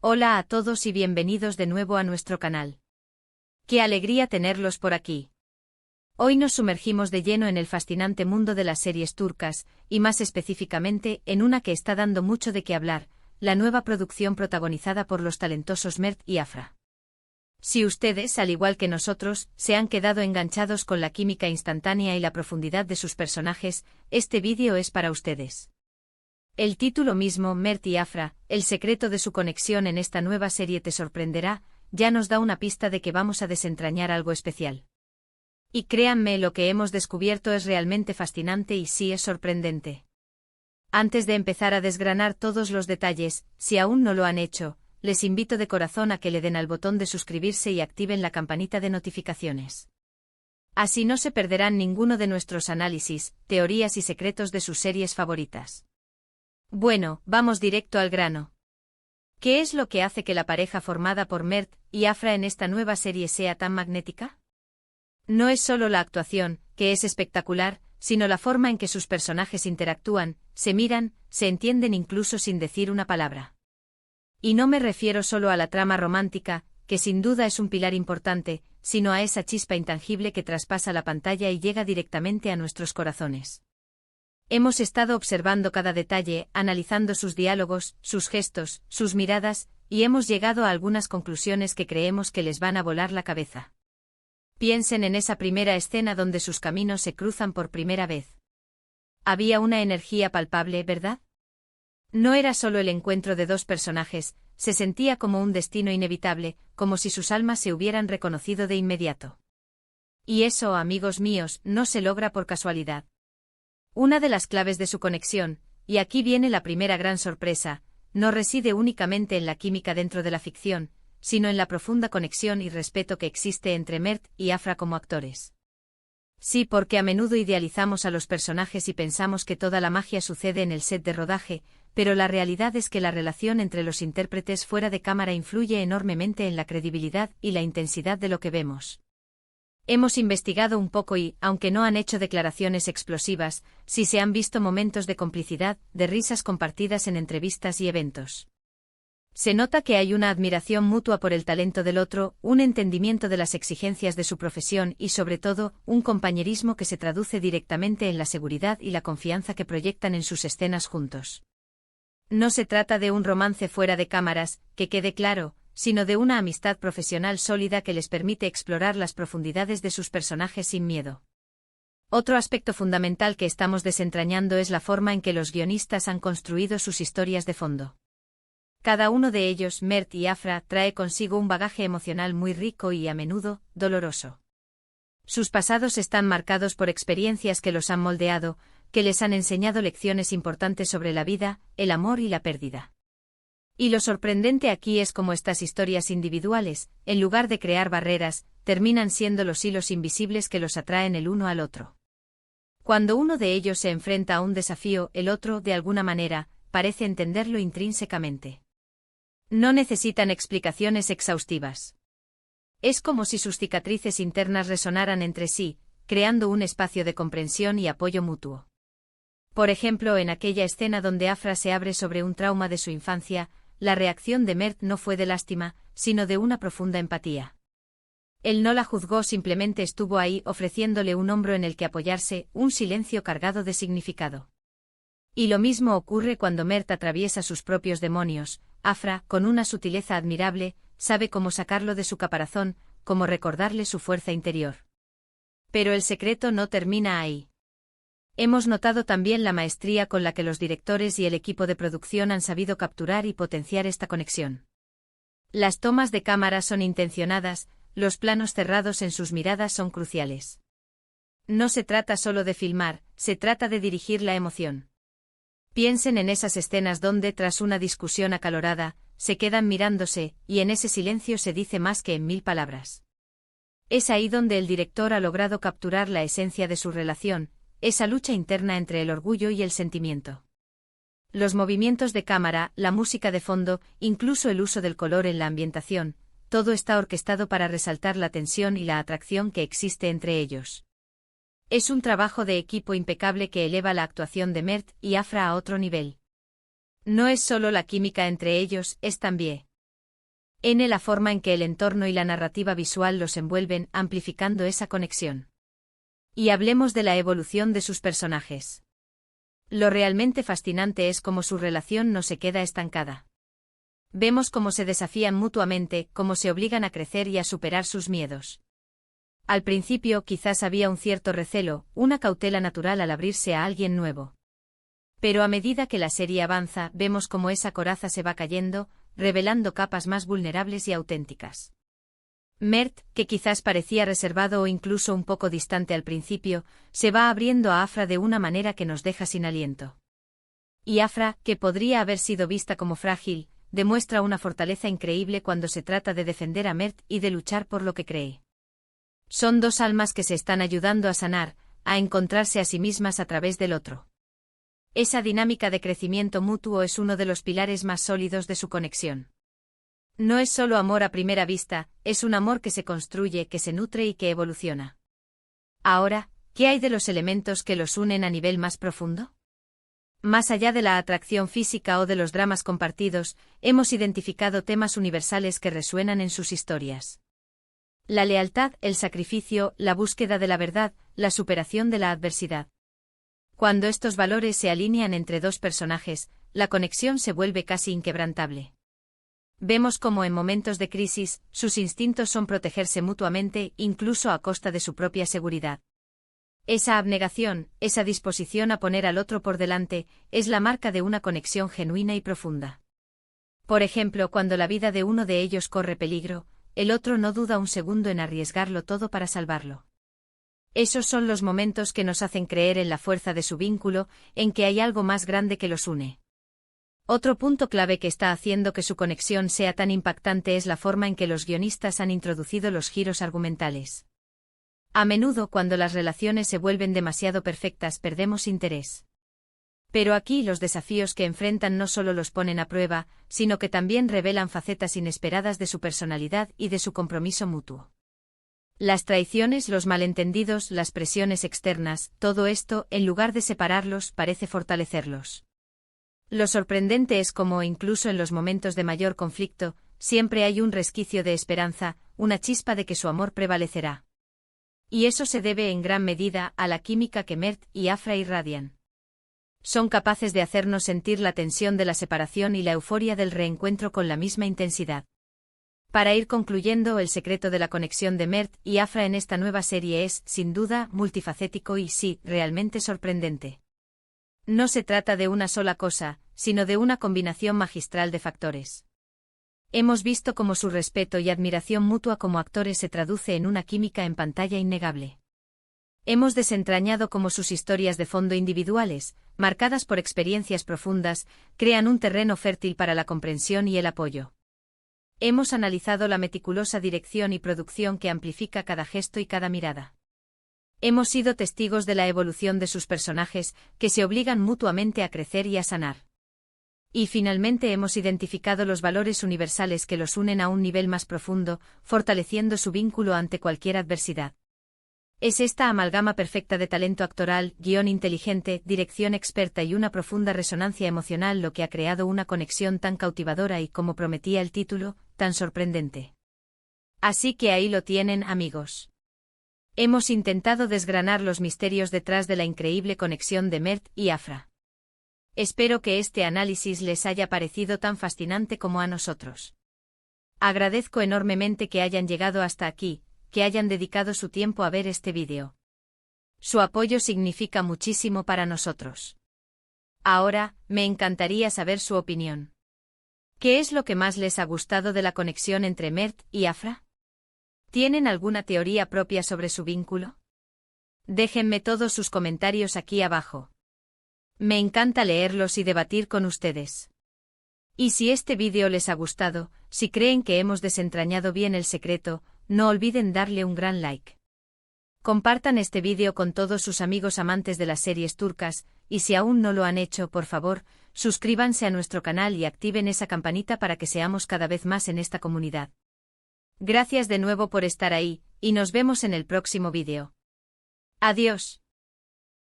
Hola a todos y bienvenidos de nuevo a nuestro canal. ¡Qué alegría tenerlos por aquí! Hoy nos sumergimos de lleno en el fascinante mundo de las series turcas, y más específicamente en una que está dando mucho de qué hablar, la nueva producción protagonizada por los talentosos Mert y Afra. Si ustedes, al igual que nosotros, se han quedado enganchados con la química instantánea y la profundidad de sus personajes, este vídeo es para ustedes. El título mismo, Mert y Afra, el secreto de su conexión en esta nueva serie te sorprenderá, ya nos da una pista de que vamos a desentrañar algo especial. Y créanme, lo que hemos descubierto es realmente fascinante y sí es sorprendente. Antes de empezar a desgranar todos los detalles, si aún no lo han hecho, les invito de corazón a que le den al botón de suscribirse y activen la campanita de notificaciones. Así no se perderán ninguno de nuestros análisis, teorías y secretos de sus series favoritas. Bueno, vamos directo al grano. ¿Qué es lo que hace que la pareja formada por Mert y Afra en esta nueva serie sea tan magnética? No es solo la actuación, que es espectacular, sino la forma en que sus personajes interactúan, se miran, se entienden incluso sin decir una palabra. Y no me refiero solo a la trama romántica, que sin duda es un pilar importante, sino a esa chispa intangible que traspasa la pantalla y llega directamente a nuestros corazones. Hemos estado observando cada detalle, analizando sus diálogos, sus gestos, sus miradas, y hemos llegado a algunas conclusiones que creemos que les van a volar la cabeza. Piensen en esa primera escena donde sus caminos se cruzan por primera vez. Había una energía palpable, ¿verdad? No era solo el encuentro de dos personajes, se sentía como un destino inevitable, como si sus almas se hubieran reconocido de inmediato. Y eso, amigos míos, no se logra por casualidad. Una de las claves de su conexión, y aquí viene la primera gran sorpresa, no reside únicamente en la química dentro de la ficción, sino en la profunda conexión y respeto que existe entre Mert y Afra como actores. Sí, porque a menudo idealizamos a los personajes y pensamos que toda la magia sucede en el set de rodaje, pero la realidad es que la relación entre los intérpretes fuera de cámara influye enormemente en la credibilidad y la intensidad de lo que vemos. Hemos investigado un poco y, aunque no han hecho declaraciones explosivas, sí se han visto momentos de complicidad, de risas compartidas en entrevistas y eventos. Se nota que hay una admiración mutua por el talento del otro, un entendimiento de las exigencias de su profesión y, sobre todo, un compañerismo que se traduce directamente en la seguridad y la confianza que proyectan en sus escenas juntos. No se trata de un romance fuera de cámaras, que quede claro, sino de una amistad profesional sólida que les permite explorar las profundidades de sus personajes sin miedo. Otro aspecto fundamental que estamos desentrañando es la forma en que los guionistas han construido sus historias de fondo. Cada uno de ellos, Mert y Afra, trae consigo un bagaje emocional muy rico y, a menudo, doloroso. Sus pasados están marcados por experiencias que los han moldeado, que les han enseñado lecciones importantes sobre la vida, el amor y la pérdida. Y lo sorprendente aquí es cómo estas historias individuales, en lugar de crear barreras, terminan siendo los hilos invisibles que los atraen el uno al otro. Cuando uno de ellos se enfrenta a un desafío, el otro, de alguna manera, parece entenderlo intrínsecamente. No necesitan explicaciones exhaustivas. Es como si sus cicatrices internas resonaran entre sí, creando un espacio de comprensión y apoyo mutuo. Por ejemplo, en aquella escena donde Afra se abre sobre un trauma de su infancia, la reacción de Mert no fue de lástima, sino de una profunda empatía. Él no la juzgó, simplemente estuvo ahí ofreciéndole un hombro en el que apoyarse, un silencio cargado de significado. Y lo mismo ocurre cuando Mert atraviesa sus propios demonios. Afra, con una sutileza admirable, sabe cómo sacarlo de su caparazón, cómo recordarle su fuerza interior. Pero el secreto no termina ahí. Hemos notado también la maestría con la que los directores y el equipo de producción han sabido capturar y potenciar esta conexión. Las tomas de cámara son intencionadas, los planos cerrados en sus miradas son cruciales. No se trata solo de filmar, se trata de dirigir la emoción. Piensen en esas escenas donde, tras una discusión acalorada, se quedan mirándose, y en ese silencio se dice más que en 1000 palabras. Es ahí donde el director ha logrado capturar la esencia de su relación, esa lucha interna entre el orgullo y el sentimiento. Los movimientos de cámara, la música de fondo, incluso el uso del color en la ambientación, todo está orquestado para resaltar la tensión y la atracción que existe entre ellos. Es un trabajo de equipo impecable que eleva la actuación de Mert y Afra a otro nivel. No es solo la química entre ellos, es también La forma en que el entorno y la narrativa visual los envuelven, amplificando esa conexión. Y hablemos de la evolución de sus personajes. Lo realmente fascinante es cómo su relación no se queda estancada. Vemos cómo se desafían mutuamente, cómo se obligan a crecer y a superar sus miedos. Al principio quizás había un cierto recelo, una cautela natural al abrirse a alguien nuevo. Pero a medida que la serie avanza, vemos cómo esa coraza se va cayendo, revelando capas más vulnerables y auténticas. Mert, que quizás parecía reservado o incluso un poco distante al principio, se va abriendo a Afra de una manera que nos deja sin aliento. Y Afra, que podría haber sido vista como frágil, demuestra una fortaleza increíble cuando se trata de defender a Mert y de luchar por lo que cree. Son dos almas que se están ayudando a sanar, a encontrarse a sí mismas a través del otro. Esa dinámica de crecimiento mutuo es uno de los pilares más sólidos de su conexión. No es solo amor a primera vista, es un amor que se construye, que se nutre y que evoluciona. Ahora, ¿qué hay de los elementos que los unen a nivel más profundo? Más allá de la atracción física o de los dramas compartidos, hemos identificado temas universales que resuenan en sus historias. La lealtad, el sacrificio, la búsqueda de la verdad, la superación de la adversidad. Cuando estos valores se alinean entre dos personajes, la conexión se vuelve casi inquebrantable. Vemos cómo en momentos de crisis, sus instintos son protegerse mutuamente, incluso a costa de su propia seguridad. Esa abnegación, esa disposición a poner al otro por delante, es la marca de una conexión genuina y profunda. Por ejemplo, cuando la vida de uno de ellos corre peligro, el otro no duda un segundo en arriesgarlo todo para salvarlo. Esos son los momentos que nos hacen creer en la fuerza de su vínculo, en que hay algo más grande que los une. Otro punto clave que está haciendo que su conexión sea tan impactante es la forma en que los guionistas han introducido los giros argumentales. A menudo, cuando las relaciones se vuelven demasiado perfectas, perdemos interés. Pero aquí los desafíos que enfrentan no solo los ponen a prueba, sino que también revelan facetas inesperadas de su personalidad y de su compromiso mutuo. Las traiciones, los malentendidos, las presiones externas, todo esto, en lugar de separarlos, parece fortalecerlos. Lo sorprendente es cómo, incluso en los momentos de mayor conflicto, siempre hay un resquicio de esperanza, una chispa de que su amor prevalecerá. Y eso se debe en gran medida a la química que Mert y Afra irradian. Son capaces de hacernos sentir la tensión de la separación y la euforia del reencuentro con la misma intensidad. Para ir concluyendo, el secreto de la conexión de Mert y Afra en esta nueva serie es, sin duda, multifacético y sí, realmente sorprendente. No se trata de una sola cosa, sino de una combinación magistral de factores. Hemos visto cómo su respeto y admiración mutua como actores se traduce en una química en pantalla innegable. Hemos desentrañado cómo sus historias de fondo individuales, marcadas por experiencias profundas, crean un terreno fértil para la comprensión y el apoyo. Hemos analizado la meticulosa dirección y producción que amplifica cada gesto y cada mirada. Hemos sido testigos de la evolución de sus personajes, que se obligan mutuamente a crecer y a sanar. Y finalmente hemos identificado los valores universales que los unen a un nivel más profundo, fortaleciendo su vínculo ante cualquier adversidad. Es esta amalgama perfecta de talento actoral, guión inteligente, dirección experta y una profunda resonancia emocional lo que ha creado una conexión tan cautivadora y, como prometía el título, tan sorprendente. Así que ahí lo tienen, amigos. Hemos intentado desgranar los misterios detrás de la increíble conexión de Mert y Afra. Espero que este análisis les haya parecido tan fascinante como a nosotros. Agradezco enormemente que hayan llegado hasta aquí, que hayan dedicado su tiempo a ver este vídeo. Su apoyo significa muchísimo para nosotros. Ahora, me encantaría saber su opinión. ¿Qué es lo que más les ha gustado de la conexión entre Mert y Afra? ¿Tienen alguna teoría propia sobre su vínculo? Déjenme todos sus comentarios aquí abajo. Me encanta leerlos y debatir con ustedes. Y si este vídeo les ha gustado, si creen que hemos desentrañado bien el secreto, no olviden darle un gran like. Compartan este vídeo con todos sus amigos amantes de las series turcas, y si aún no lo han hecho, por favor, suscríbanse a nuestro canal y activen esa campanita para que seamos cada vez más en esta comunidad. Gracias de nuevo por estar ahí, y nos vemos en el próximo vídeo. Adiós.